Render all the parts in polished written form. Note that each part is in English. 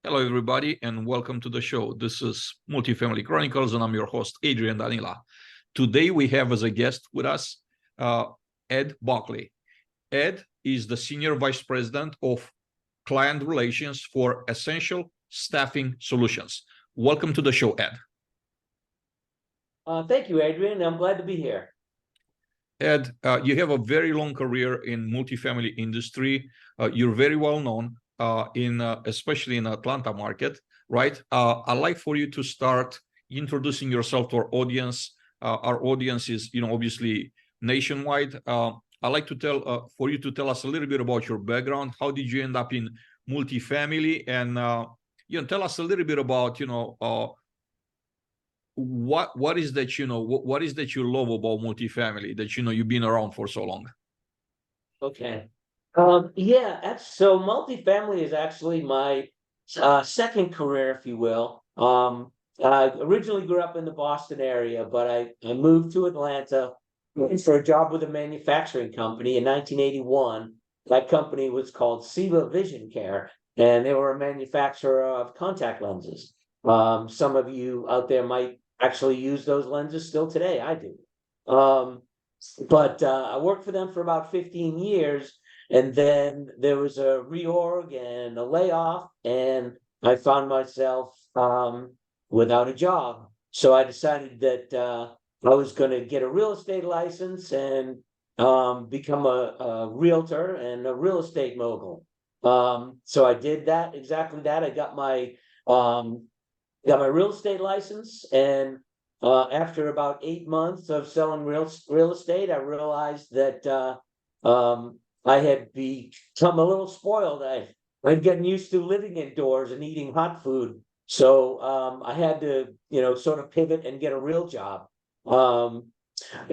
Hello, everybody, and welcome to the show. This is Multifamily Chronicles, and I'm your host, Adrian Danila. Today, we have as a guest with us, Ed Buckley. Ed is the Senior Vice President of Client Relations for Essential Staffing Solutions. Welcome to the show, Ed. Thank you, Adrian. I'm glad to be here. Ed, you have a very long career in multifamily industry. You're very well known. Especially in Atlanta market, right? I'd like for you to start introducing yourself to our audience. Our audience is, obviously nationwide. I'd like to for you to tell us a little bit about your background. How did you end up in multifamily? And, tell us a little bit about, what is that, what is that you love about multifamily that, you've been around for so long? Okay. So multifamily is actually my second career, if you will. I originally grew up in the Boston area, but I moved to Atlanta for a job with a manufacturing company in 1981. That company was called Siva Vision Care, and they were a manufacturer of contact lenses. Some of you out there might actually use those lenses still today. I do. But I worked for them for about 15 years. And then there was a reorg and a layoff, and I found myself without a job. So I decided that I was going to get a real estate license and become a realtor and a real estate mogul. So I did exactly that. I got my real estate license, and after about 8 months of selling real estate, I realized that I had become a little spoiled. I'd gotten used to living indoors and eating hot food. So I had to, sort of pivot and get a real job. One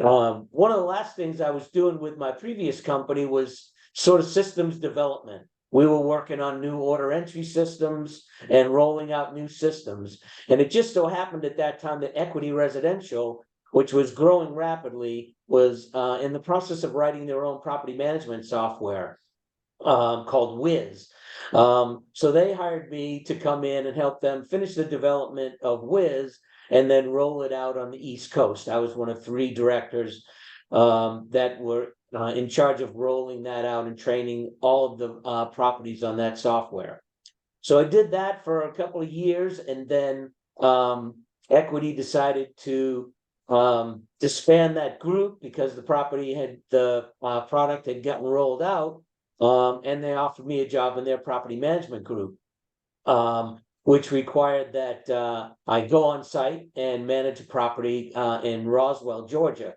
of the last things I was doing with my previous company was sort of systems development. We were working on new order entry systems and rolling out new systems. And it just so happened at that time that Equity Residential, which was growing rapidly, was in the process of writing their own property management software called Wiz. So they hired me to come in and help them finish the development of Wiz and then roll it out on the East Coast. I was one of 3 directors that were in charge of rolling that out and training all of the properties on that software. So I did that for a couple of years, and then Equity decided to disband that group because the product had gotten rolled out, and they offered me a job in their property management group, which required that I go on site and manage a property in Roswell, Georgia,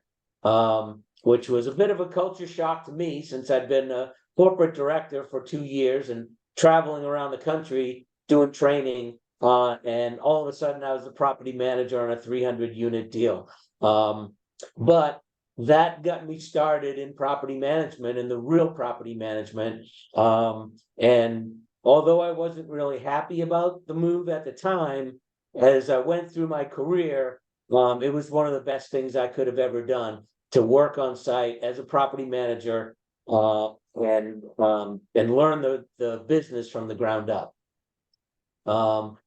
which was a bit of a culture shock to me since I'd been a corporate director for 2 years and traveling around the country doing training. And all of a sudden I was the property manager on a 300-unit deal. But that got me started in property management and the real property management. And although I wasn't really happy about the move at the time, as I went through my career, it was one of the best things I could have ever done to work on site as a property manager and learn the business from the ground up.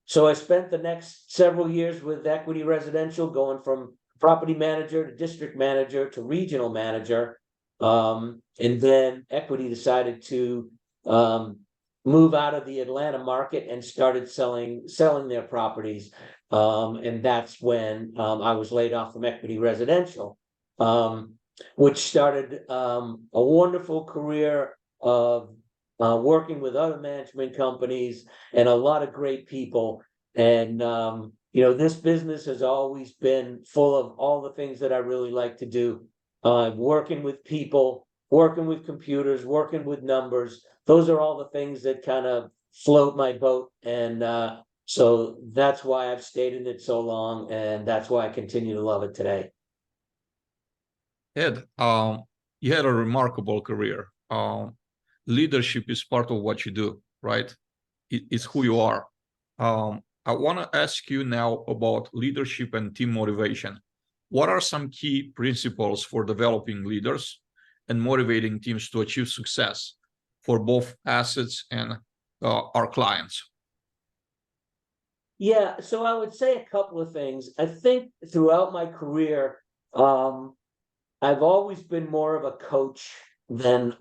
So I spent the next several years with Equity Residential, going from property manager to district manager to regional manager. And then Equity decided to move out of the Atlanta market and started selling their properties. And that's when I was laid off from Equity Residential, which started a wonderful career of working with other management companies and a lot of great people. And, this business has always been full of all the things that I really like to do. Working with people, working with computers, working with numbers. Those are all the things that kind of float my boat. And so that's why I've stayed in it so long. And that's why I continue to love it today. Ed, you had a remarkable career. Leadership is part of what you do, right? It's who you are. I want to ask you now about leadership and team motivation. What are some key principles for developing leaders and motivating teams to achieve success for both assets and our clients? Yeah, so I would say a couple of things. I think throughout my career, I've always been more of a coach than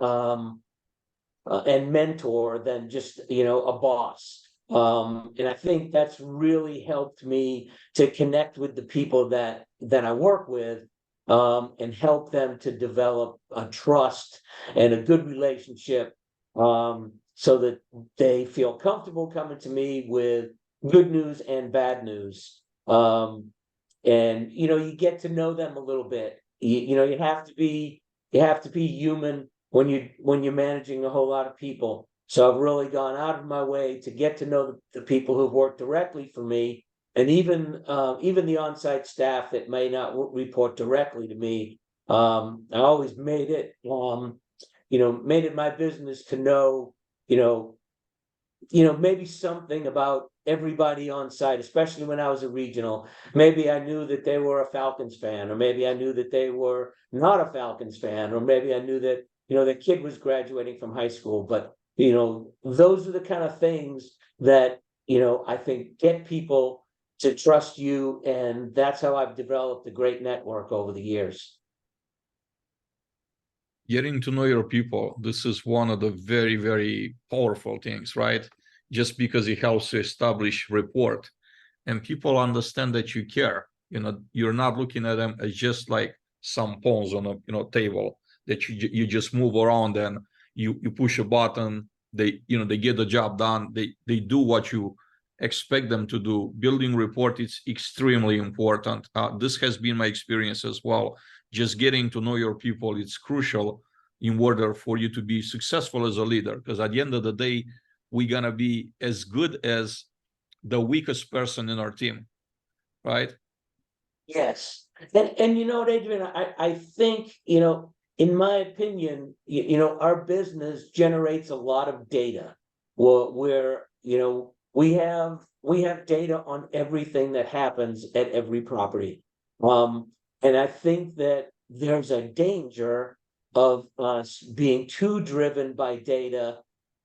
and mentor than just a boss. And I think that's really helped me to connect with the people that I work with, and help them to develop a trust and a good relationship, so that they feel comfortable coming to me with good news and bad news. And you get to know them a little bit. You have to be human when you're managing a whole lot of people. So I've really gone out of my way to get to know the people who've worked directly for me, and even the on-site staff that may not report directly to me. I always made it my business to know, you know, maybe something about everybody on site, especially when I was a regional. Maybe I knew that they were a Falcons fan, or maybe I knew that they were not a Falcons fan, or maybe I knew that, the kid was graduating from high school. But, those are the kind of things that, I think get people to trust you. And that's how I've developed a great network over the years. Getting to know your people, this is one of the very, very powerful things, right? Just because it helps to establish rapport, and people understand that you care. You're not looking at them as just like some pawns on a table that you just move around, and you push a button, they get the job done, they do what you expect them to do. Building rapport is extremely important. This has been my experience as well. Just getting to know your people, it's crucial in order for you to be successful as a leader, because at the end of the day, we're going to be as good as the weakest person in our team, right? Yes. And what, Adrian, I think, in my opinion, our business generates a lot of data. Where we have data on everything that happens at every property. And I think that there's a danger of us being too driven by data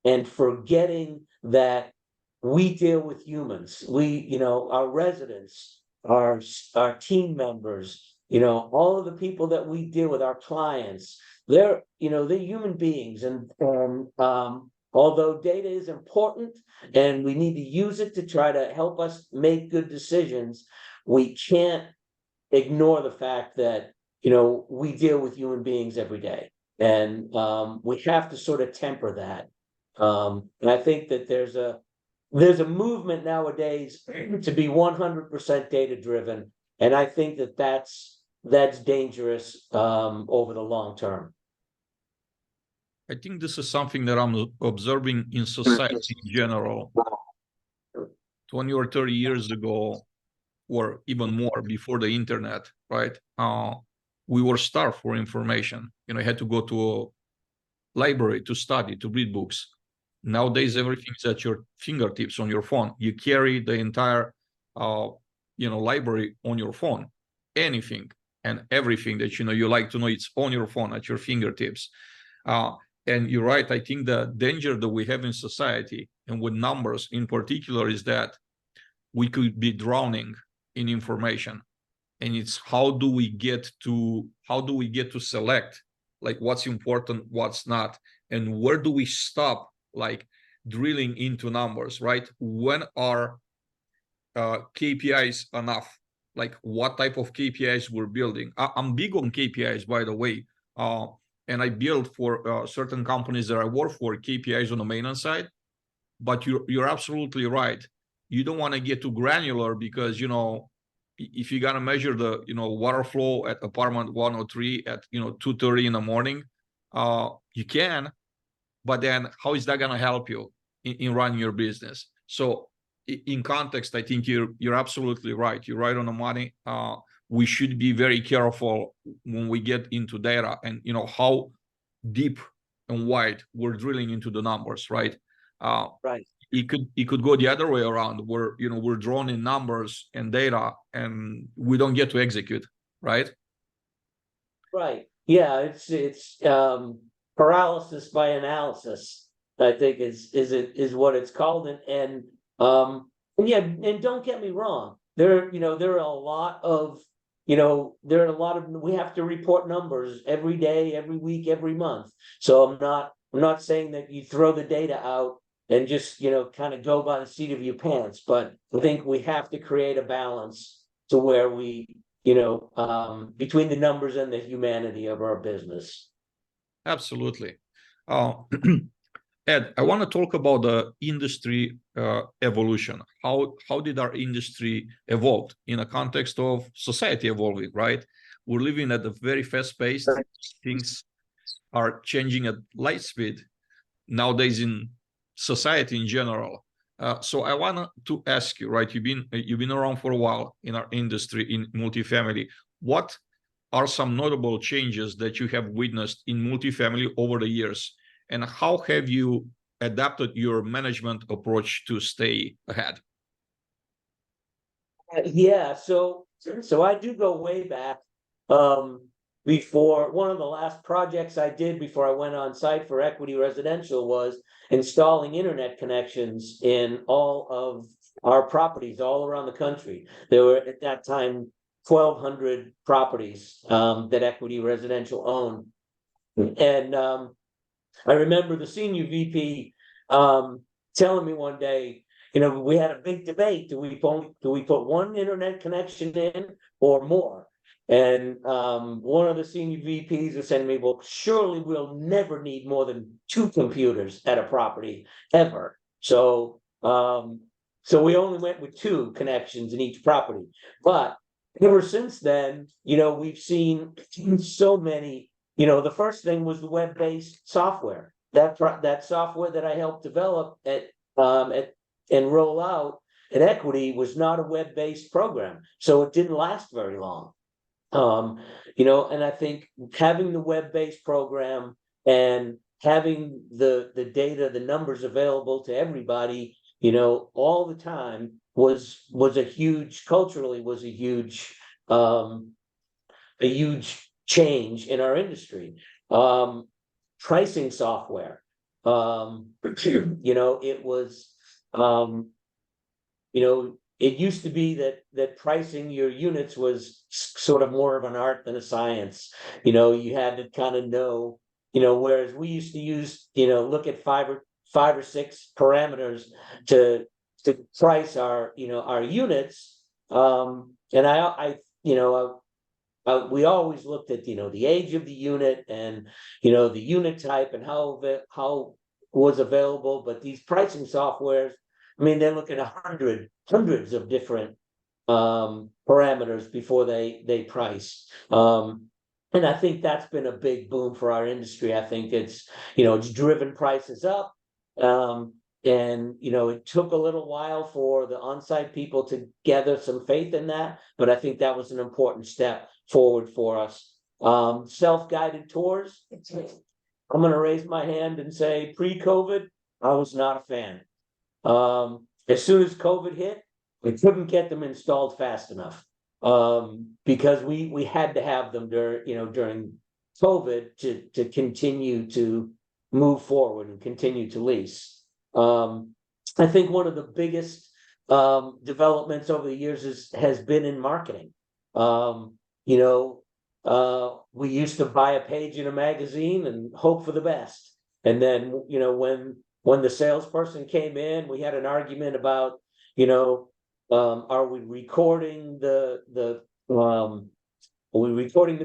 and forgetting that we deal with humans. Our residents, our team members, all of the people that we deal with, our clients, they're human beings. And although data is important and we need to use it to try to help us make good decisions, we can't ignore the fact that we deal with human beings every day. And we have to sort of temper that. And I think that there's a movement nowadays to be 100% data driven, and I think that that's dangerous over the long term. I think this is something that I'm observing in society in general. 20 or 30 years ago, or even more, before the internet, right? We were starved for information. You had to go to a library to study, to read books. Nowadays, everything's at your fingertips on your phone. You carry the entire, library on your phone. Anything and everything that you like to know, it's on your phone at your fingertips. And you're right. I think the danger that we have in society, and with numbers in particular, is that we could be drowning in information. And it's how do we get to select, like, what's important, what's not, and where do we stop, like, drilling into numbers, right? When are KPIs enough? Like, what type of KPIs we're building? I'm big on KPIs, by the way, and I build for certain companies that I work for KPIs on the maintenance side. But you're absolutely right. You don't want to get too granular, because if you're gonna measure the water flow at apartment 103 at 2:30 in the morning, you can, but then how is that gonna help you in running your business? So in context, I think you're absolutely right. You're right on the money. We should be very careful when we get into data, and how deep and wide we're drilling into the numbers, right? Right. It could go the other way around, where we're drawn in numbers and data, and we don't get to execute, right? Right. Yeah, it's paralysis by analysis, I think is what it's called. And Yeah, and don't get me wrong, there are a lot of, we have to report numbers every day, every week, every month. So I'm not saying that you throw the data out and just, kind of go by the seat of your pants, but I think we have to create a balance to where we, between the numbers and the humanity of our business. Absolutely. Uh, Ed, I want to talk about the industry evolution. How did our industry evolve in a context of society evolving, right? We're living at a very fast pace. Things are changing at light speed nowadays in society in general. So I want to ask you, right? You've been around for a while in our industry in multifamily. What are some notable changes that you have witnessed in multifamily over the years? And how have you adapted your management approach to stay ahead? Yeah, so I do go way back. Before one of the last projects I did before I went on site for Equity Residential was installing internet connections in all of our properties all around the country. There were at that time 1,200 properties that Equity Residential owned, and I remember the senior VP telling me one day, we had a big debate. Do we put one internet connection in or more? And one of the senior VPs was saying to me, well, surely we'll never need more than 2 computers at a property ever. So we only went with 2 connections in each property. But ever since then, we've seen so many. The first thing was the web-based software. That software that I helped develop and roll out at Equity was not a web-based program, so it didn't last very long. And I think having the web-based program and having the data, the numbers available to everybody, all the time was a huge culturally was a huge change in our industry. Pricing software. It was, it used to be that pricing your units was sort of more of an art than a science. You had to kind of know, whereas we used to use, look at 5 or 6 parameters to price our, our units. And we always looked at, the age of the unit and, the unit type and how was available. But these pricing softwares, I mean, they're looking at hundreds of different parameters before they price. And I think that's been a big boom for our industry. I think it's driven prices up. And it took a little while for the on-site people to gather some faith in that, but I think that was an important step forward for us. Self-guided tours. I'm going to raise my hand and say pre-COVID, I was not a fan. As soon as COVID hit, we couldn't get them installed fast enough because we had to have them during COVID to continue to move forward and continue to lease. I think one of the biggest developments over the years has been in marketing. We used to buy a page in a magazine and hope for the best. And then, when the salesperson came in, we had an argument about, are we recording the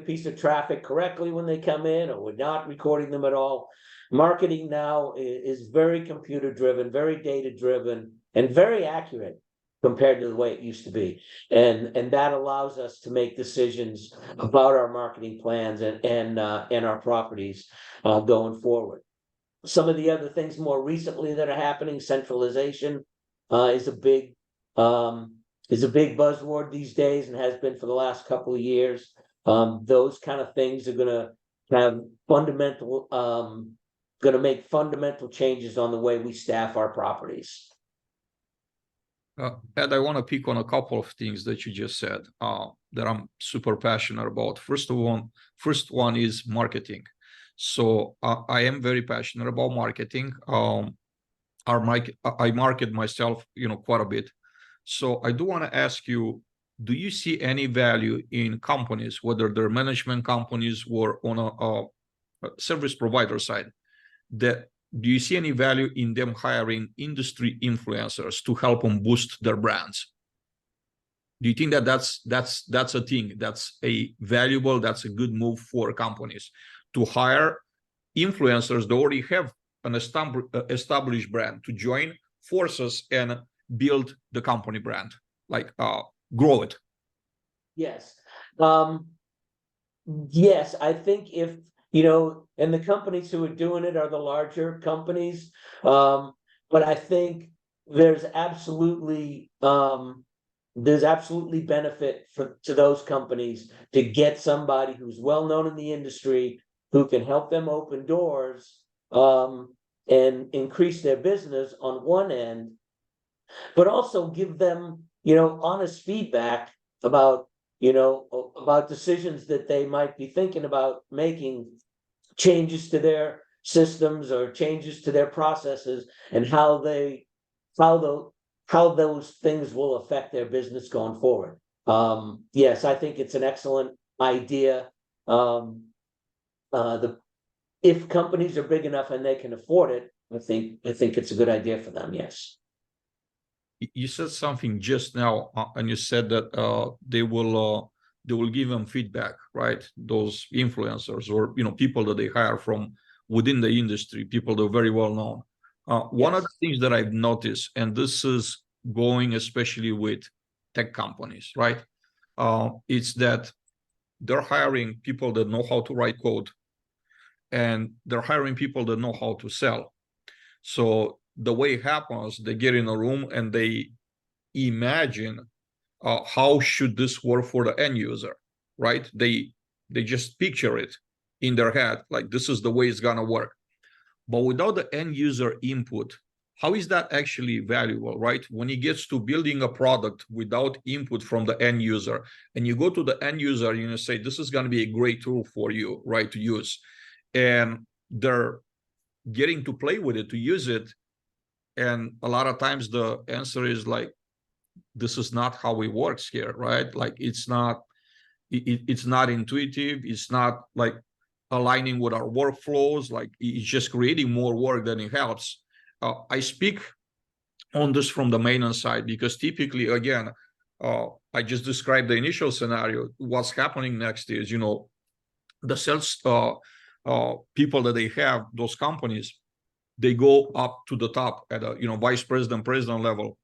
piece of traffic correctly when they come in, or we're not recording them at all? Marketing now is very computer driven, very data driven, and very accurate compared to the way it used to be. And that allows us to make decisions about our marketing plans and our properties going forward. Some of the other things more recently that are happening, centralization is a big buzzword these days and has been for the last couple of years. Those kind of things are going to make fundamental changes on the way we staff our properties. Ed, I want to pick on a couple of things that you just said that I'm super passionate about. First one is marketing. So I am very passionate about marketing. I market myself, quite a bit. So I do want to ask you, do you see any value in companies, whether they're management companies or on a service provider side, that do you see any value in them hiring industry influencers to help them boost their brands? Do you think that that's a thing, that's a valuable, that's a good move for companies to hire influencers that already have an established brand to join forces and build the company brand, like grow it? Yes. Yes, I think if, and the companies who are doing it are the larger companies. But I think there's absolutely benefit to those companies to get somebody who's well known in the industry, who can help them open doors and increase their business on one end, but also give them, honest feedback about decisions that they might be thinking about making, changes to their systems or changes to their processes, and how those things will affect their business going forward. Yes, I think it's an excellent idea. If companies are big enough and they can afford it, I think it's a good idea for them. Yes. You said something just now, and you said that they will give them feedback, right? Those influencers or people that they hire from within the industry, people that are very well known. One of the things that I've noticed, and this is going especially with tech companies, right? It's that they're hiring people that know how to write code, and they're hiring people that know how to sell. So the way it happens, they get in a room and they imagine how should this work for the end user, right? They just picture it in their head, like this is the way it's gonna work. But without the end user input, how is that actually valuable, right? When it gets to building a product without input from the end user, and you go to the end user, say, this is gonna be a great tool for you, right, to use. And they're getting to play with it, to use it. And a lot of times the answer is like, this is not how it works here, right? Like it's not intuitive. It's not like aligning with our workflows. Like it's just creating more work than it helps. I speak on this from the maintenance side because typically, again, I just described the initial scenario. What's happening next is, the sales people that they have, those companies, they go up to the top at a vice president, president level.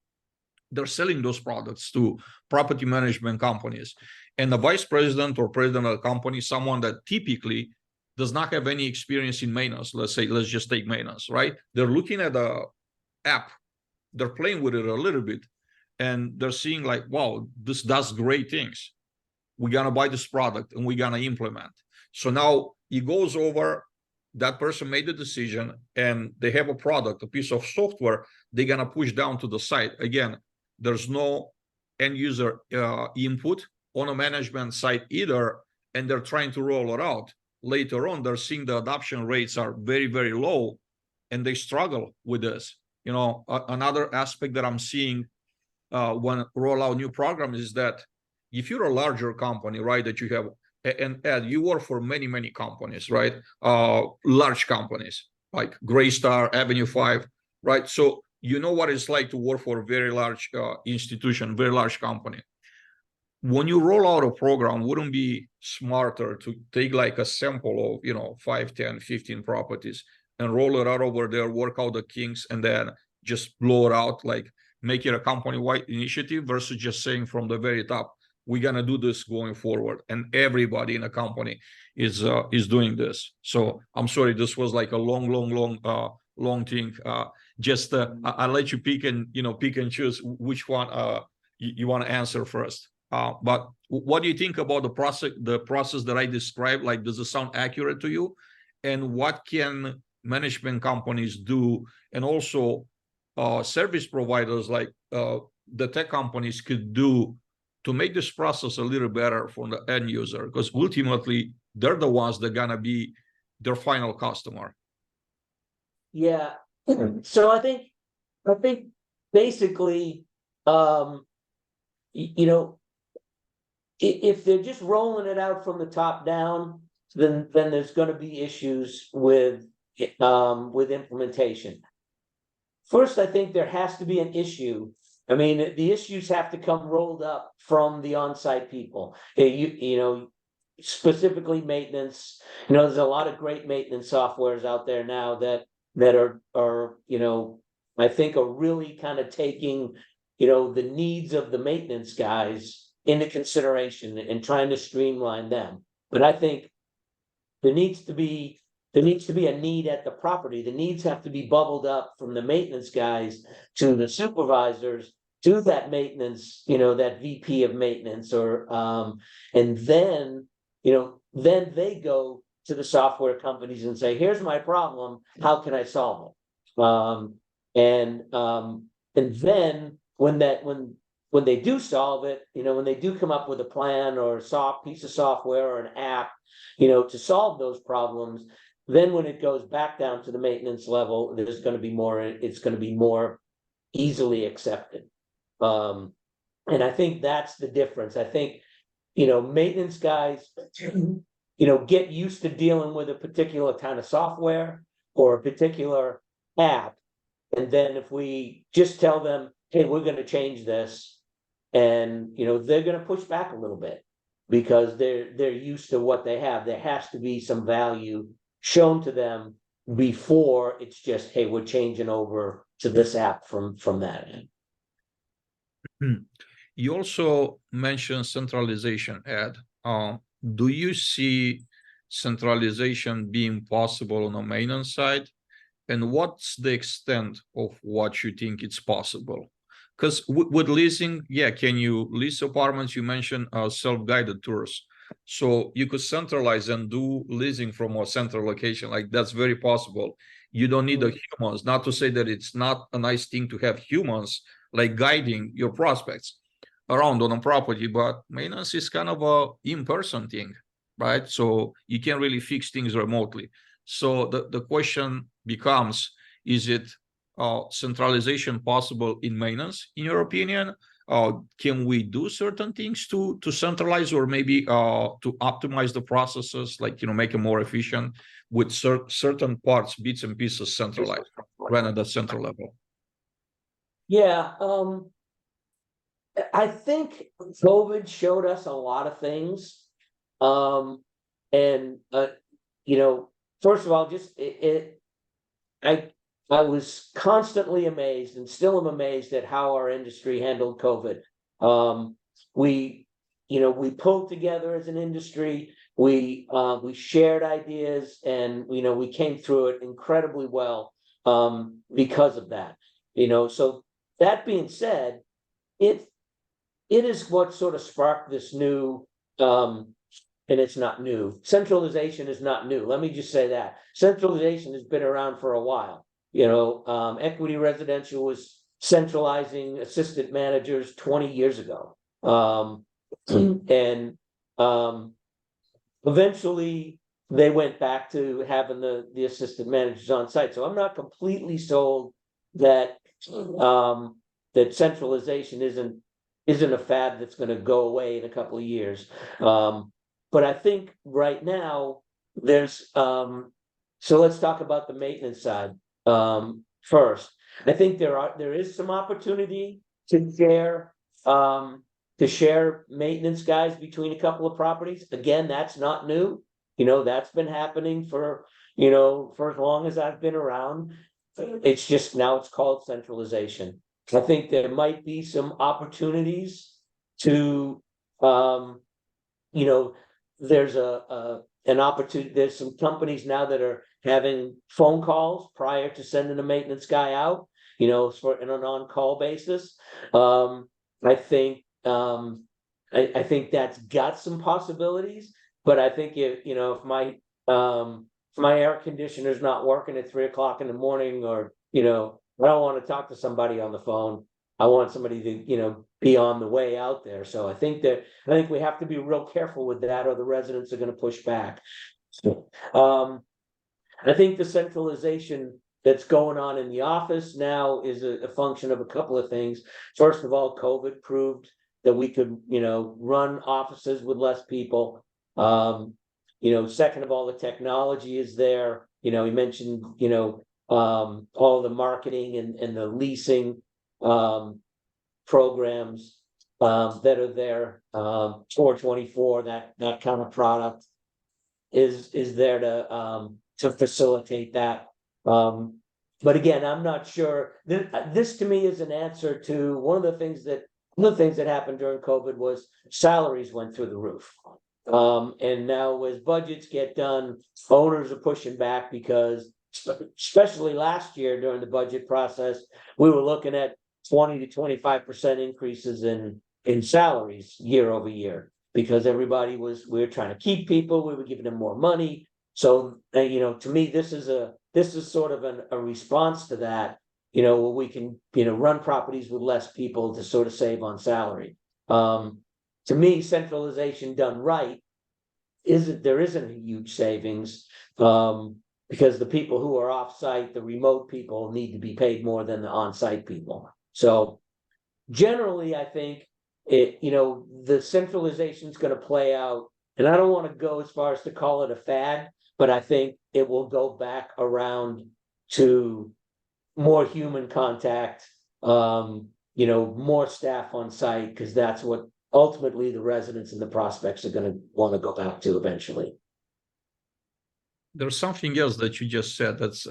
They're selling those products to property management companies, and the vice president or president of the company, someone that typically does not have any experience in maintenance. Let's just take maintenance, right? They're looking at the app, they're playing with it a little bit, and they're seeing like, wow, this does great things. We're gonna buy this product and we're gonna implement. So now it goes over, that person made the decision, and they have a product, a piece of software they're gonna push down to the site. Again, there's no end user input on a management site either, and they're trying to roll it out. Later on, they're seeing the adoption rates are very, very low, and they struggle with this. Another aspect that I'm seeing when roll out new programs is that if you're a larger company, right, that you have, and Ed, you work for many, many companies, right? Large companies like Graystar, Avenue 5, right? So you know what it's like to work for a very large institution, very large company. When you roll out a program, wouldn't be smarter to take like a sample of 5, 10, 15 properties and roll it out over there, work out the kinks, and then just blow it out, like make it a company-wide initiative versus just saying from the very top, we're gonna do this going forward, and everybody in a company is doing this. So I'm sorry, this was like a long thing. I'll let you pick and choose which one you want to answer first. But what do you think about the process that I described? Like, does it sound accurate to you? And what can management companies do, and also service providers like the tech companies could do to make this process a little better for the end user? Because ultimately, they're the ones that are gonna be their final customer. Yeah. So I think basically you know, if they're just rolling it out from the top down, then there's going to be issues with implementation. First, I think there has to be an issue. I mean, the issues have to come rolled up from the on-site people. You know, specifically maintenance. You know, there's a lot of great maintenance softwares out there now that are you know, I think are really kind of taking, you know, the needs of the maintenance guys into consideration and trying to streamline them. But I think there needs to be a need at the property. The needs have to be bubbled up from the maintenance guys to the supervisors to that maintenance, you know, that VP of maintenance, or and then, you know, then they go to the software companies and say, here's my problem, how can I solve it? And then when they do solve it, you know, when they do come up with a plan or a piece of software or an app, you know, to solve those problems, then when it goes back down to the maintenance level, it's going to be more easily accepted. And I think that's the difference. I think, you know, maintenance guys, you know, get used to dealing with a particular kind of software or a particular app. And then if we just tell them, hey, we're going to change this, and, you know, they're going to push back a little bit because they're used to what they have. There has to be some value shown to them before it's just, hey, we're changing over to this app from that end. You also mentioned centralization, Ed. Do you see centralization being possible on the maintenance side? And what's the extent of what you think it's possible? Because with leasing, yeah, can you lease apartments? You mentioned self-guided tours. So you could centralize and do leasing from a central location. Like, that's very possible. You don't need the humans. Not to say that it's not a nice thing to have humans like guiding your prospects around on a property, but maintenance is kind of a in-person thing, right? So you can't really fix things remotely. So the question becomes, is it centralization possible in maintenance, in your opinion? Can we do certain things to centralize, or maybe to optimize the processes, like, you know, make them more efficient with certain parts, bits and pieces centralized rather than at the central level? Yeah, I think COVID showed us a lot of things. And you know, first of all, just I was constantly amazed and still am amazed at how our industry handled COVID. We, you know, we pulled together as an industry. We shared ideas, and, you know, we came through it incredibly well because of that. You know, so that being said, it is what sort of sparked this new, and it's not new. Centralization is not new. Let me just say that. Centralization has been around for a while. You know, Equity Residential was centralizing assistant managers 20 years ago. And eventually they went back to having the assistant managers on site. So I'm not completely sold that that centralization isn't a fad that's going to go away in a couple of years. But I think right now there's so let's talk about the maintenance side first. I think there is some opportunity to share maintenance guys between a couple of properties. Again, that's not new. You know, that's been happening for, you know, for as long as I've been around. It's just now it's called centralization. I think there might be some opportunities to, you know, there's an opportunity. There's some companies now that are having phone calls prior to sending a maintenance guy out, you know, for an on-call basis. I think that's got some possibilities, but I think you know, if my air conditioner's not working at 3 o'clock in the morning, or, you know, I don't want to talk to somebody on the phone. I want somebody to, you know, be on the way out there. So I think we have to be real careful with that, or the residents are going to push back. I think the centralization that's going on in the office now is a function of a couple of things. First of all, COVID proved that we could, run offices with less people. Second of all, the technology is there. He mentioned, all the marketing and the leasing programs that are there. 424, that kind of product is there to facilitate that. But again, I'm not sure. This to me is an answer to one of the things that happened during COVID was salaries went through the roof. And now as budgets get done, owners are pushing back because especially last year during the budget process, we were looking at 20 to 25% increases in salaries year over year because we were trying to keep people, we were giving them more money. So, to me, this is sort of a response to that, where we can, run properties with less people to sort of save on salary. To me, centralization done right there isn't a huge savings, because the people who are off-site, the remote people, need to be paid more than the on-site people. So generally, I think the centralization is going to play out, and I don't want to go as far as to call it a fad, but I think it will go back around to more human contact, more staff on site, because that's what ultimately the residents and the prospects are going to want to go back to eventually. There's something else that you just said that's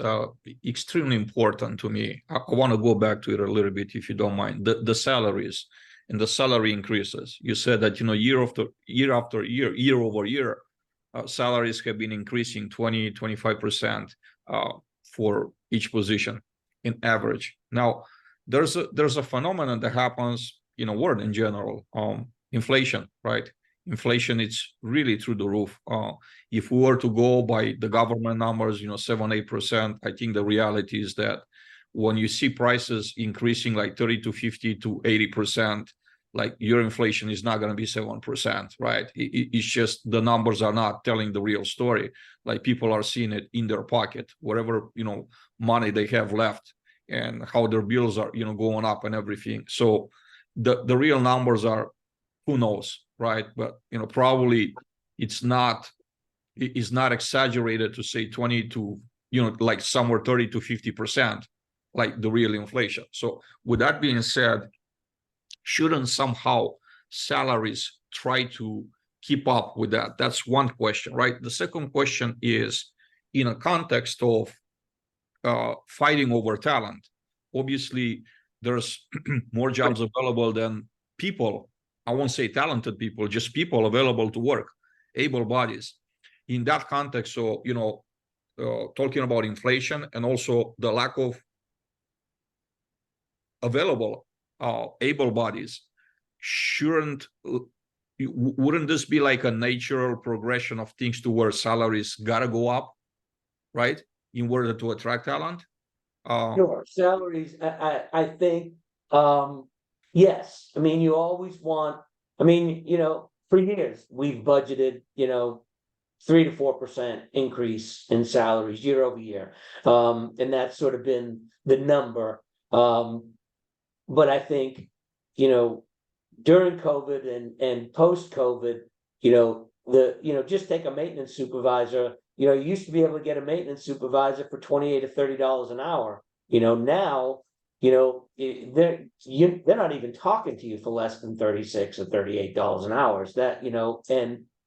extremely important to me. I want to go back to it a little bit, if you don't mind. The salaries and the salary increases. You said that, year after year, year over year, salaries have been increasing 20, 25% for each position in average. Now, there's a phenomenon that happens in a world in general, inflation, right? Inflation, it's really through the roof. If we were to go by the government numbers, 7-8%, I think the reality is that when you see prices increasing like 30 to 50 to 80%, like your inflation is not going to be 7%, right? It's just the numbers are not telling the real story. Like people are seeing it in their pocket, whatever, money they have left and how their bills are, going up and everything. So the real numbers are, who knows, right? But probably it's not exaggerated to say 20 to like somewhere 30 to 50%, like the real inflation. So with that being said, shouldn't somehow salaries try to keep up with that? That's one question, right? The second question is in a context of fighting over talent. Obviously, there's more jobs available than people. I won't say talented people, just people available to work, able bodies. In that context, so, talking about inflation and also the lack of available able bodies, wouldn't this be like a natural progression of things to where salaries gotta go up, right, in order to attract talent? Sure, salaries, I think, yes. I mean, you always want, for years, we've budgeted, 3 to 4% increase in salaries year over year. And that's sort of been the number. But I think, during COVID and post-COVID, just take a maintenance supervisor. You used to be able to get a maintenance supervisor for $28 to $30 an hour. Now, they're not even talking to you for less than $36 or $38 an hour.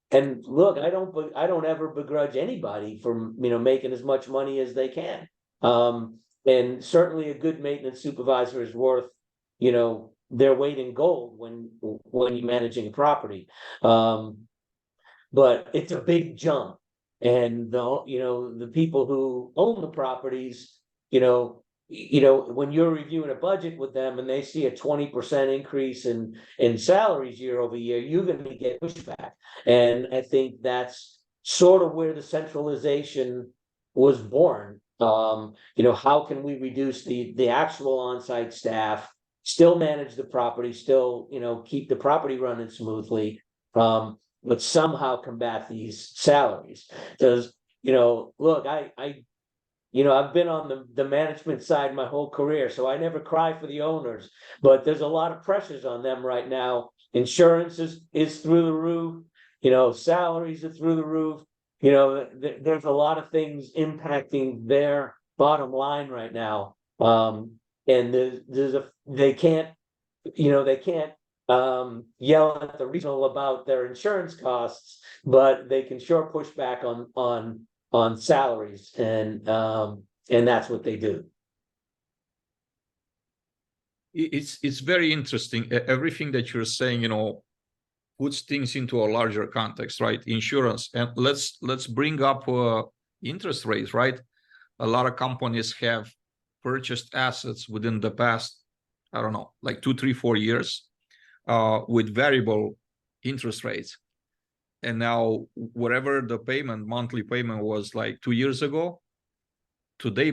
And look, I don't ever begrudge anybody from making as much money as they can. And certainly a good maintenance supervisor is worth their weight in gold when you're managing a property. But it's a big jump, and the people who own the properties, when you're reviewing a budget with them and they see a 20% increase in salaries year over year, you're going to get pushback. And I think that's sort of where the centralization was born. How can we reduce the actual on-site staff, still manage the property, still, keep the property running smoothly, but somehow combat these salaries? Because, look, I've been on the management side my whole career, so I never cry for the owners, but there's a lot of pressures on them right now insurance is through the roof, salaries are through the roof. There's a lot of things impacting their bottom line right now. And they can't, yell at the regional about their insurance costs, but they can sure push back on salaries, and that's what they do. It's very interesting. Everything that you're saying, puts things into a larger context, right? Insurance, and let's bring up interest rates, right? A lot of companies have purchased assets within the past, I don't know, like 2, 3, 4 years, with variable interest rates, and now whatever the monthly payment was like 2 years ago, today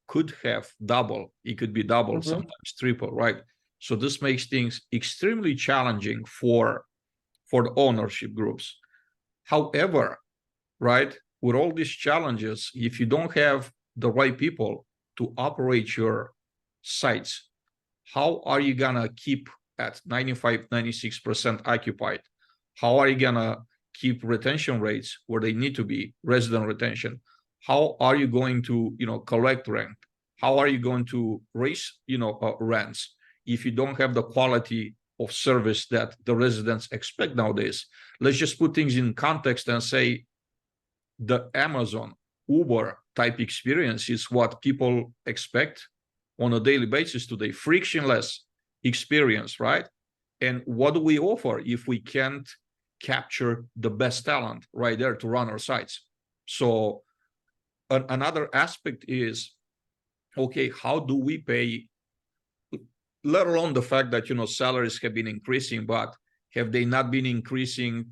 could have double. It could be double, sometimes triple, right? So this makes things extremely challenging for the ownership groups. However, right, with all these challenges, if you don't have the right people to operate your sites, how are you gonna keep at 95, 96% occupied? How are you gonna keep retention rates where they need to be, resident retention? How are you going to, collect rent? How are you going to raise, rents if you don't have the quality of service that the residents expect nowadays? Let's just put things in context and say the Amazon, Uber type experience is what people expect on a daily basis today. Frictionless experience, right? And what do we offer if we can't capture the best talent right there to run our sites? So another aspect is, okay, how do we pay, let alone the fact that, salaries have been increasing, but have they not been increasing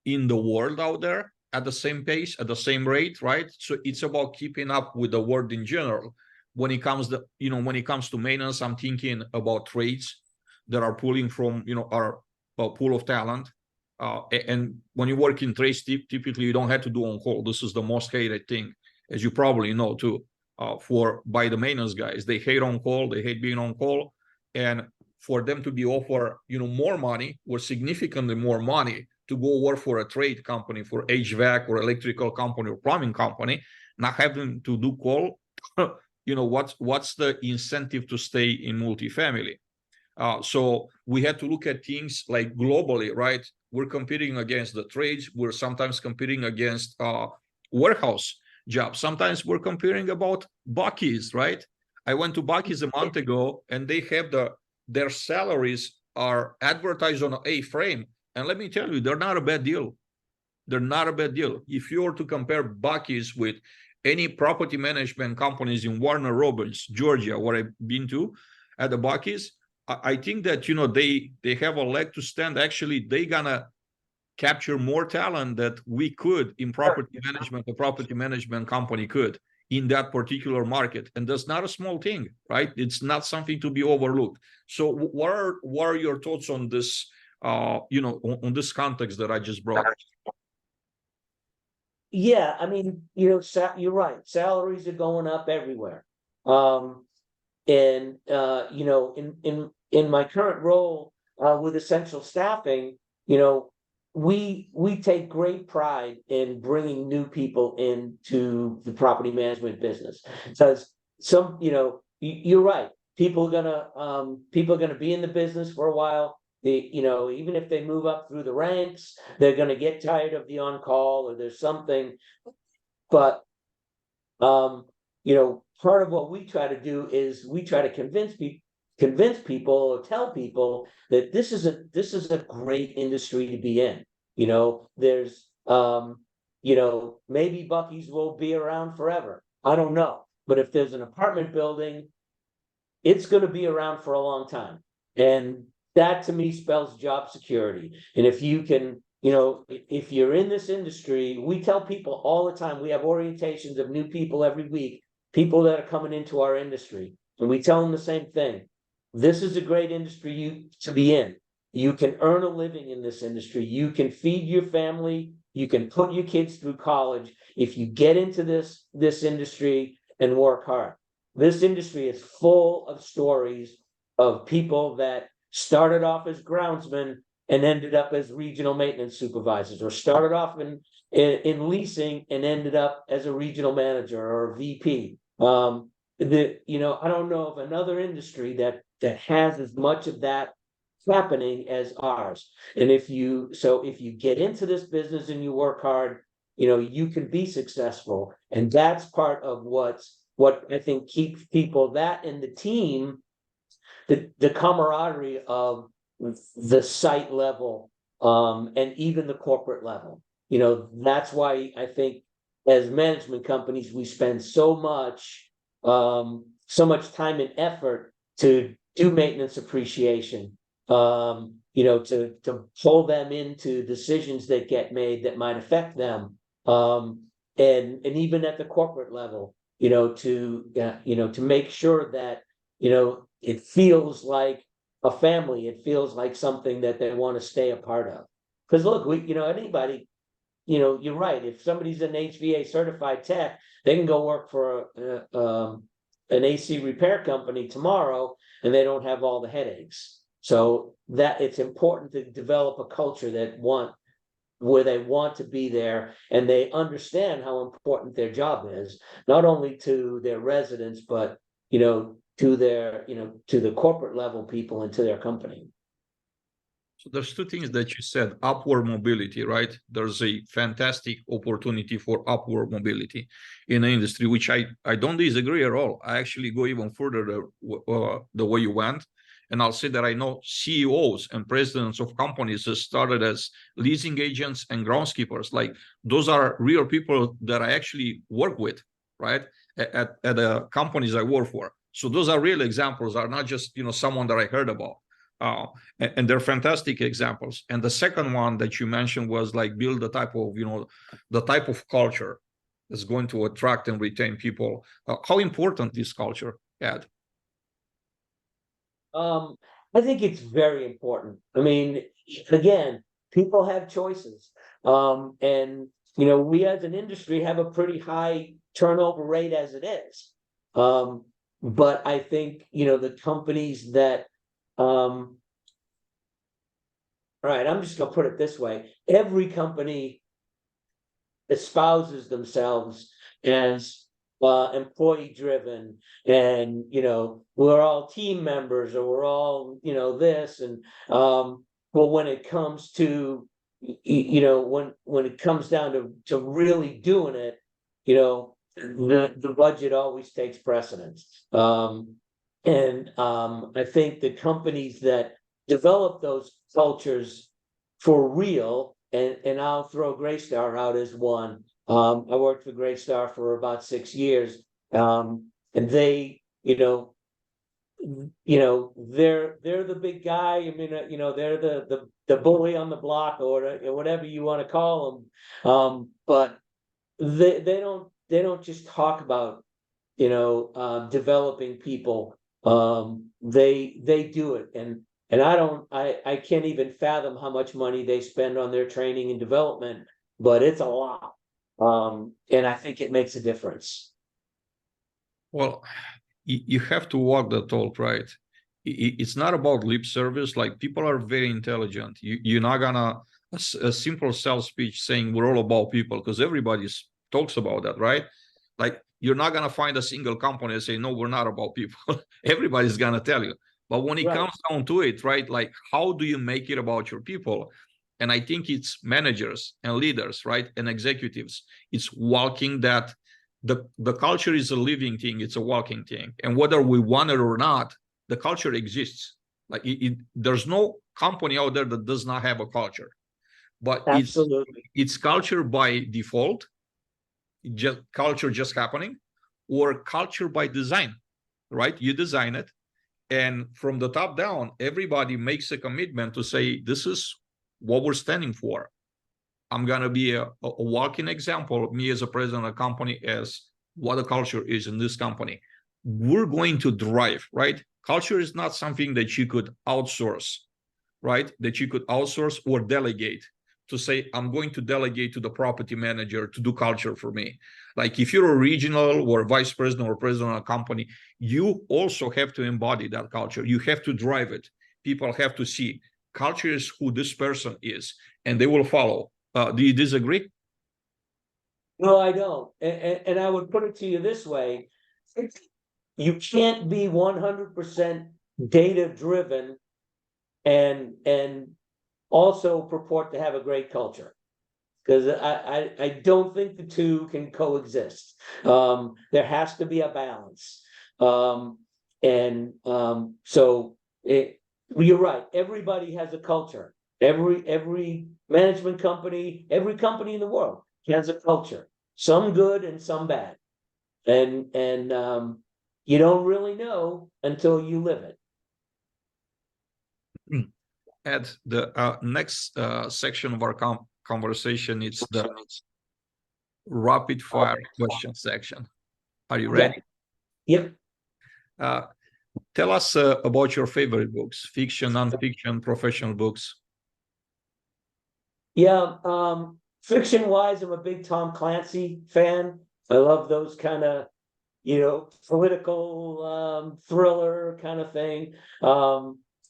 in the world out there at the same pace, at the same rate, right? So it's about keeping up with the world in general. When it comes to maintenance, I'm thinking about trades that are pulling from, our pool of talent. And when you work in trades, typically you don't have to do on call. This is the most hated thing, as you probably know too, by the maintenance guys. They hate on call, they hate being on call, and for them to be offered, more money or significantly more money to go work for a trade company, for HVAC or electrical company or plumbing company, not having to do call, what's the incentive to stay in multifamily? So we had to look at things like globally, right? We're competing against the trades. We're sometimes competing against warehouse jobs. Sometimes we're competing about Buckley's, right? I went to Buckley's a month ago, and they have their salaries are advertised on an A-frame. And let me tell you, they're not a bad deal. They're not a bad deal. If you were to compare Buckley's with any property management companies in Warner Robins, Georgia, where I've been to at the Buckley's, I think that, they have a leg to stand. Actually, they gonna capture more talent that we could in property management, the property management company could in that particular market. And that's not a small thing, right? It's not something to be overlooked. So what are your thoughts on this, on this context that I just brought? Yeah, I mean, you're right. Salaries are going up everywhere. And in my current role with essential staffing, we take great pride in bringing new people into the property management business, because you're right. People are gonna be in the business for a while. Even if they move up through the ranks, they're gonna get tired of the on-call, or there's something. But part of what we try to do is we try to convince people or tell people that this is a great industry to be in. There's maybe Bucky's will be around forever. I don't know. But if there's an apartment building, it's going to be around for a long time. And that to me spells job security. And if you can, if you're in this industry, we tell people all the time, we have orientations of new people every week, people that are coming into our industry, and we tell them the same thing. This is a great industry to be in. You can earn a living in this industry. You can feed your family. You can put your kids through college if you get into this industry and work hard. This industry is full of stories of people that started off as groundsmen and ended up as regional maintenance supervisors, or started off in leasing and ended up as a regional manager or a VP. I don't know of another industry that has as much of that happening as ours. And if you get into this business and you work hard, you can be successful. And that's part of what I think keeps people, that and the team, the camaraderie of the site level, and even the corporate level. That's why I think as management companies, we spend so much time and effort to do maintenance appreciation, to pull them into decisions that get made that might affect them. And even at the corporate level, to make sure that, it feels like a family, it feels like something that they want to stay a part of. Because look, anybody, you're right. If somebody's an HVA certified tech, they can go work for an AC repair company tomorrow, and they don't have all the headaches. So that it's important to develop a culture where they want to be there, and they understand how important their job is, not only to their residents, but to the corporate level people and to their company. So there's two things that you said: upward mobility, right? There's a fantastic opportunity for upward mobility in the industry, which I don't disagree at all. I actually go even further the way you went. And I'll say that I know CEOs and presidents of companies that started as leasing agents and groundskeepers. Like, those are real people that I actually work with, right? At the companies I work for. So those are real examples, are not just, someone that I heard about. And they're fantastic examples. And the second one that you mentioned was like build the type of culture that's going to attract and retain people. How important is culture, Ed? I think it's very important. I mean, again, people have choices. And we as an industry have a pretty high turnover rate as it is. But I think, the companies that, all right, I'm just gonna put it this way. Every company espouses themselves as employee driven, and we're all team members, or we're all this, and well, when it comes to when it comes down to really doing it, the budget always takes precedence. And I think the companies that develop those cultures for real, and I'll throw Greystar out as one. I worked for Greystar for about 6 years, and they, they're the big guy. I mean, they're the bully on the block, or whatever you want to call them. But they don't just talk about developing people. They do it, and I can't even fathom how much money they spend on their training and development, but it's a lot. And I think it makes a difference. Well, you have to walk the talk, right? It's not about lip service. Like, people are very intelligent. You're not gonna a simple sales speech saying we're all about people, because everybody talks about that, right? Like, you're not gonna find a single company that say no, we're not about people. Everybody's gonna tell you. But when it comes down to it, right? Like, how do you make it about your people? And I think it's managers and leaders, right? And executives. It's walking that. The culture is a living thing. It's a walking thing. And whether we want it or not, the culture exists. Like, there's no company out there that does not have a culture. But it's culture by default, just culture just happening, or culture by design, right? You design it, and from the top down, everybody makes a commitment to say, this is what we're standing for. I'm going to be a walking example, me as a president of a company, as what the culture is in this company. We're going to drive, right? Culture is not something that you could outsource, right? That you could outsource or delegate, to say, I'm going to delegate to the property manager to do culture for me. Like, if you're a regional or vice president or president of a company, you also have to embody that culture. You have to drive it. people have to see culture is who this person is, and they will follow. Do you disagree? No, I don't. And I would put it to you this way. You can't be 100% data driven and also purport to have a great culture. Because I don't think the two can coexist. There has to be a balance. So you're right. Everybody has a culture. Every management company, every company in the world has a culture. Some good and some bad. And you don't really know until you live it. Ed, the next section of our conversation is the rapid fire question section. Are you ready? Yep. Tell us about your favorite books, fiction, nonfiction, professional books. Yeah, fiction wise, I'm a big Tom Clancy fan. I love those kind of, political thriller kind of thing.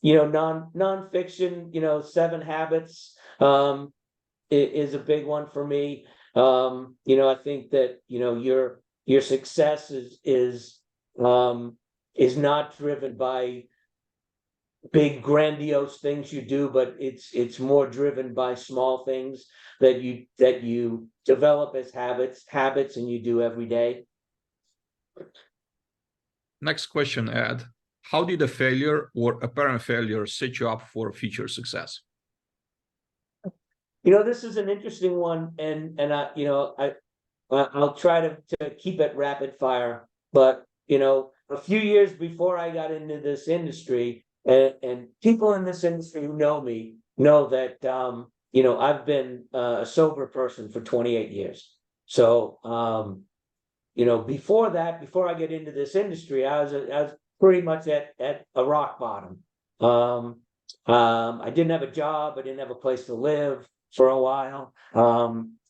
Nonfiction, Seven Habits is a big one for me. I think that your success is not driven by big grandiose things you do, but it's more driven by small things that you develop as habits and you do every day. Next question, Ed. How did a failure or apparent failure set you up for future success? This is an interesting one, and I'll try to keep it rapid fire. But a few years before I got into this industry, and people in this industry who know me know that I've been a sober person for 28 years. So before that, before I get into this industry, I was pretty much at a rock bottom. I didn't have a job. I didn't have a place to live for a while.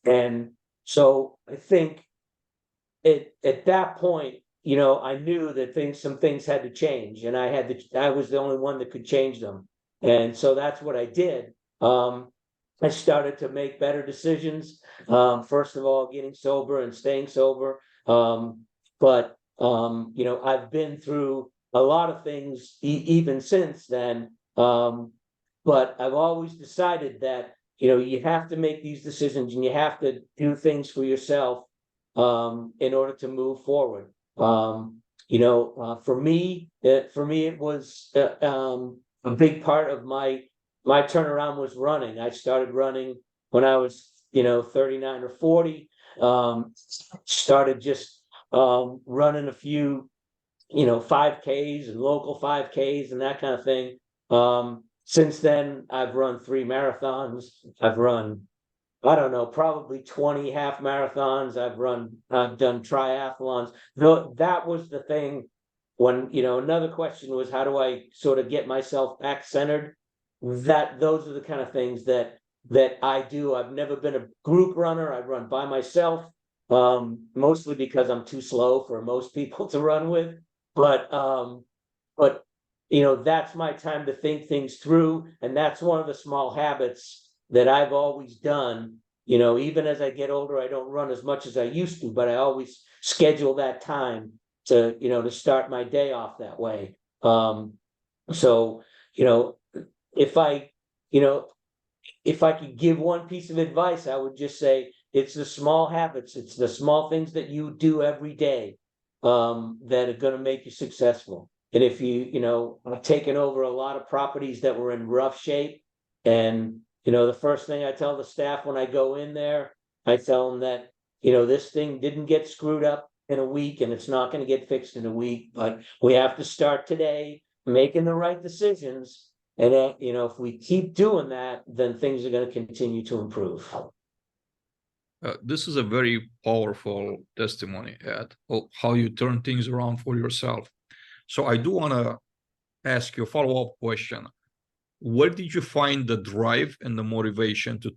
And so I think at that point, I knew that some things had to change, and I was the only one that could change them. And so that's what I did. I started to make better decisions. First of all, getting sober and staying sober. But I've been through a lot of things even since then. But I've always decided that, you have to make these decisions and you have to do things for yourself in order to move forward. For me, it was a big part of my turnaround was running. I started running when I was 39 or 40. Started just running a few 5Ks and local 5Ks and that kind of thing. Since then, I've run 3 marathons. I've run, I don't know, probably 20 half marathons. I've done triathlons. That was the thing when, another question was, how do I sort of get myself back centered? Those are the kind of things that I do. I've never been a group runner. I run by myself, mostly because I'm too slow for most people to run with. But that's my time to think things through. And that's one of the small habits that I've always done. Even as I get older, I don't run as much as I used to, but I always schedule that time to start my day off that way. So if I could give one piece of advice, I would just say it's the small habits, it's the small things that you do every day that are going to make you successful. And if I've taken over a lot of properties that were in rough shape, and the first thing I tell the staff when I go in there, I tell them that this thing didn't get screwed up in a week, and it's not going to get fixed in a week, but we have to start today making the right decisions. And if we keep doing that, then things are going to continue to improve. This is a very powerful testimony, Ed, of how you turn things around for yourself. So I do want to ask you a follow-up question. Where did you find the drive and the motivation to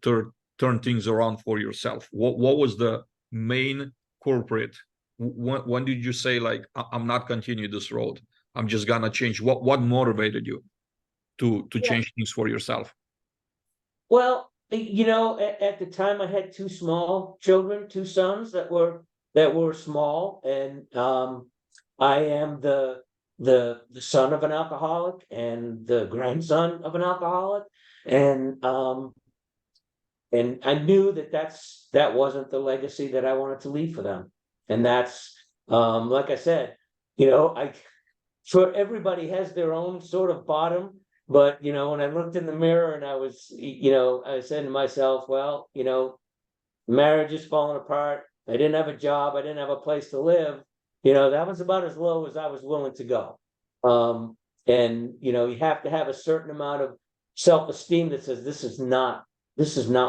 turn things around for yourself? What was the main culprit? When did you say, like, I'm not continuing this road? I'm just gonna change. What motivated you to change things for yourself? Well, at the time I had two small children, two sons that were small, and I am the son of an alcoholic and the grandson of an alcoholic, and I knew that wasn't the legacy that I wanted to leave for them, and that's like I said, I sure everybody has their own sort of bottom. But when I looked in the mirror and I said to myself, well, marriage is falling apart. I didn't have a job. I didn't have a place to live. That was about as low as I was willing to go. And you have to have a certain amount of self-esteem that says this is not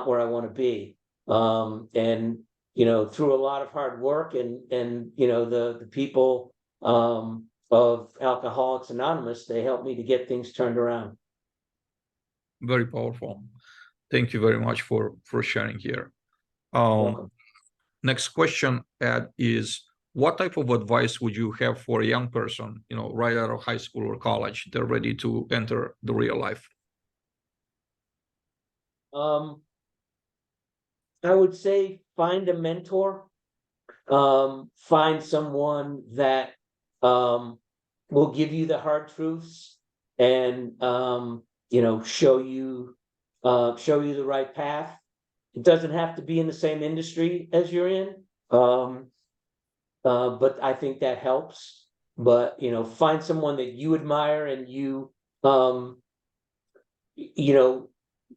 where I want to be. And through a lot of hard work and the people of Alcoholics Anonymous, they helped me to get things turned around. Very powerful. Thank you very much for sharing here. Next question, Ed, is what type of advice would you have for a young person, right out of high school or college? They're ready to enter the real life. I would say find a mentor. Find someone that will give you the hard truths and show you the right path. It doesn't have to be in the same industry as you're in, but I think that helps. But find someone that you admire and you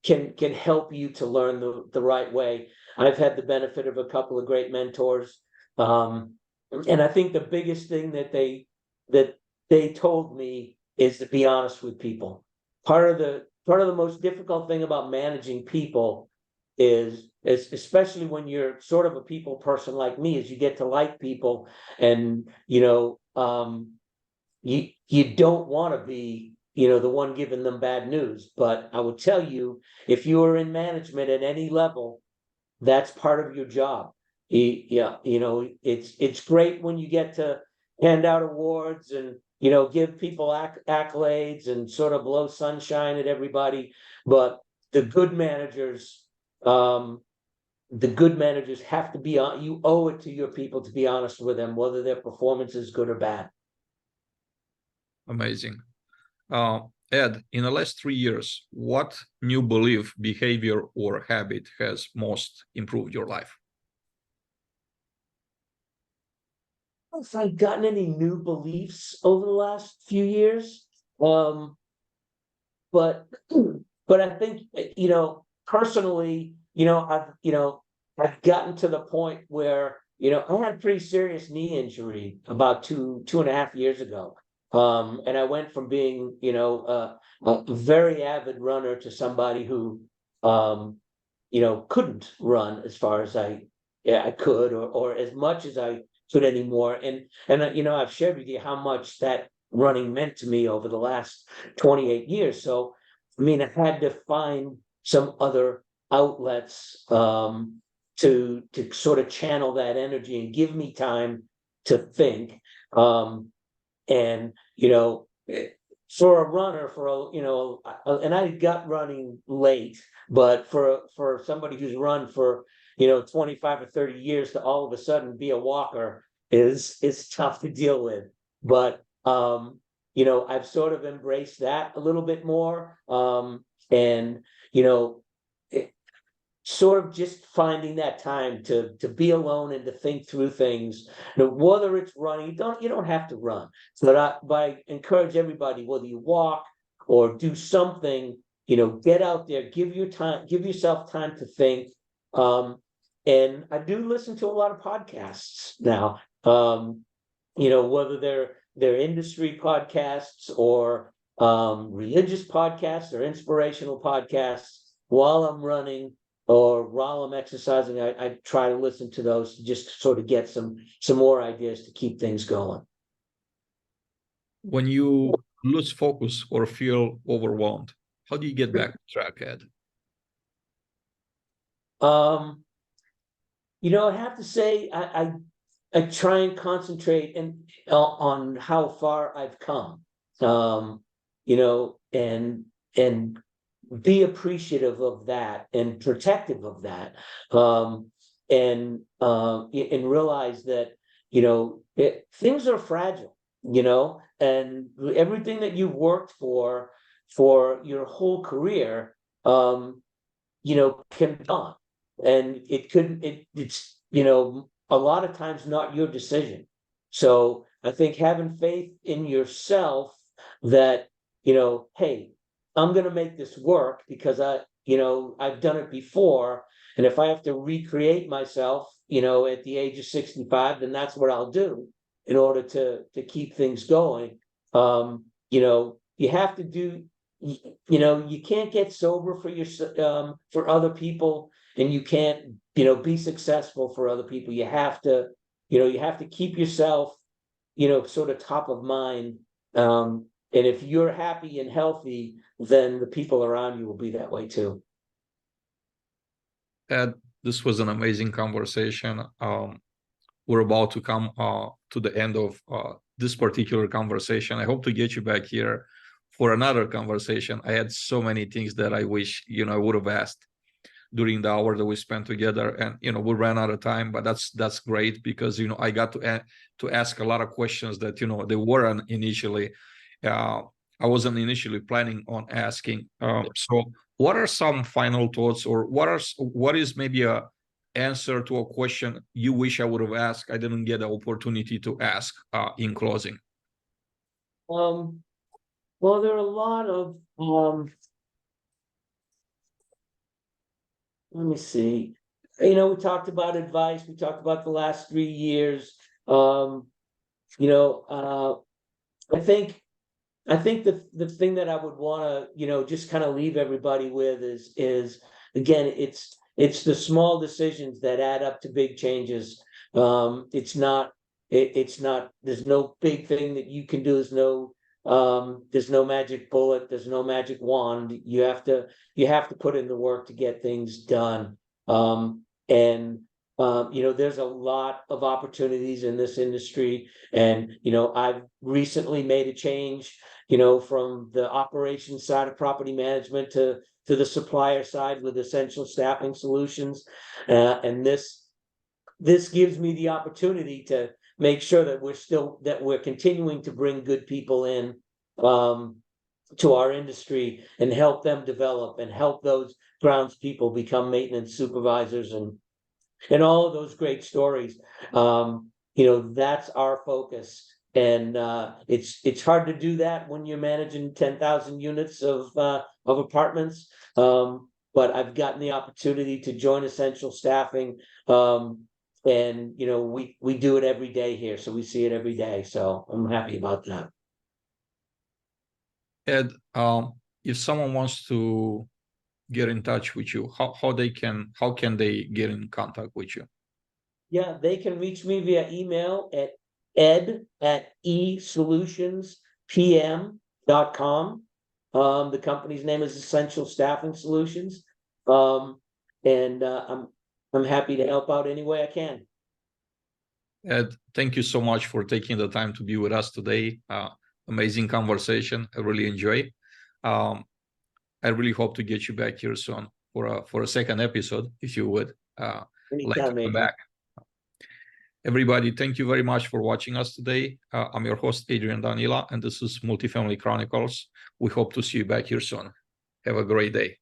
can help you to learn the right way. I've had the benefit of a couple of great mentors, and I think the biggest thing that they told me is to be honest with people. Part of the most difficult thing about managing people is especially when you're sort of a people person like me, is you get to like people, and you don't want to be the one giving them bad news. But I would tell you, if you are in management at any level, that's part of your job. It's great when you get to hand out awards and give people accolades and sort of blow sunshine at everybody. But the good managers have to be on. You owe it to your people to be honest with them, whether their performance is good or bad. Amazing. Ed, in the last 3 years, what new belief, behavior, or habit has most improved your life? If I've gotten any new beliefs over the last few years, but I think personally, I've gotten to the point where I had a pretty serious knee injury about two and a half years ago. And I went from being, a very avid runner to somebody who, couldn't run as far as I could, or as much as I could anymore. And I've shared with you how much that running meant to me over the last 28 years. So, I had to find some other outlets to sort of channel that energy and give me time to think. And for a runner, and I got running late, but for somebody who's run for 25 or 30 years to all of a sudden be a walker is tough to deal with. But I've sort of embraced that a little bit more, and sort of just finding that time to be alone and to think through things. Whether it's running, you don't have to run. But I encourage everybody, whether you walk or do something, get out there, give yourself time to think. And I do listen to a lot of podcasts now. Whether they're industry podcasts or religious podcasts or inspirational podcasts while I'm running or while I'm exercising. I try to listen to those just to sort of get some more ideas to keep things going. When you lose focus or feel overwhelmed, how do you get back on track, Ed? I have to say I try and concentrate on how far I've come. And and be appreciative of that and protective of that, and realize that, things are fragile, and everything that you've worked for your whole career, can be gone. And it's, a lot of times not your decision. So I think having faith in yourself that, hey, I'm going to make this work because I've done it before. And if I have to recreate myself, at the age of 65, then that's what I'll do in order to keep things going. You have to do, you can't get sober for other people, and you can't, be successful for other people. You have to keep yourself, sort of top of mind. And if you're happy and healthy, then the people around you will be that way too. Ed, this was an amazing conversation. We're about to come to the end of this particular conversation. I hope to get you back here for another conversation. I had so many things that I wish, I would have asked during the hour that we spent together, and we ran out of time. But that's great, because I got to ask a lot of questions that they weren't initially. I wasn't initially planning on asking. So what are some final thoughts, or what is maybe a answer to a question you wish I would have asked, I didn't get the opportunity to ask in closing? Well, there are a lot of let me see. We talked about advice. We talked about the last 3 years. I think the thing that I would want to, just kind of leave everybody with is again, it's the small decisions that add up to big changes. It's not, there's no big thing that you can do. There's no magic bullet. There's no magic wand. You have to put in the work to get things done. There's a lot of opportunities in this industry. And, I've recently made a change, from the operations side of property management to the supplier side with Essential Staffing Solutions. And this gives me the opportunity to make sure that we're continuing to bring good people in to our industry and help them develop and help those grounds people become maintenance supervisors and all of those great stories. That's our focus. And it's hard to do that when you're managing 10,000 units of apartments. But I've gotten the opportunity to join Essential Staffing. And we do it every day here, so we see it every day. So I'm happy about that. Ed, if someone wants to get in touch with you, how can they get in contact with you? Yeah, they can reach me via email at ed@esolutionspm.com. The company's name is Essential Staffing Solutions. And I'm happy to help out any way I can. Ed, thank you so much for taking the time to be with us today. Amazing conversation. I really enjoy. I really hope to get you back here soon for a second episode, if you would like to come back. Everybody, thank you very much for watching us today. I'm your host, Adrian Danila, and this is Multifamily Chronicles. We hope to see you back here soon. Have a great day.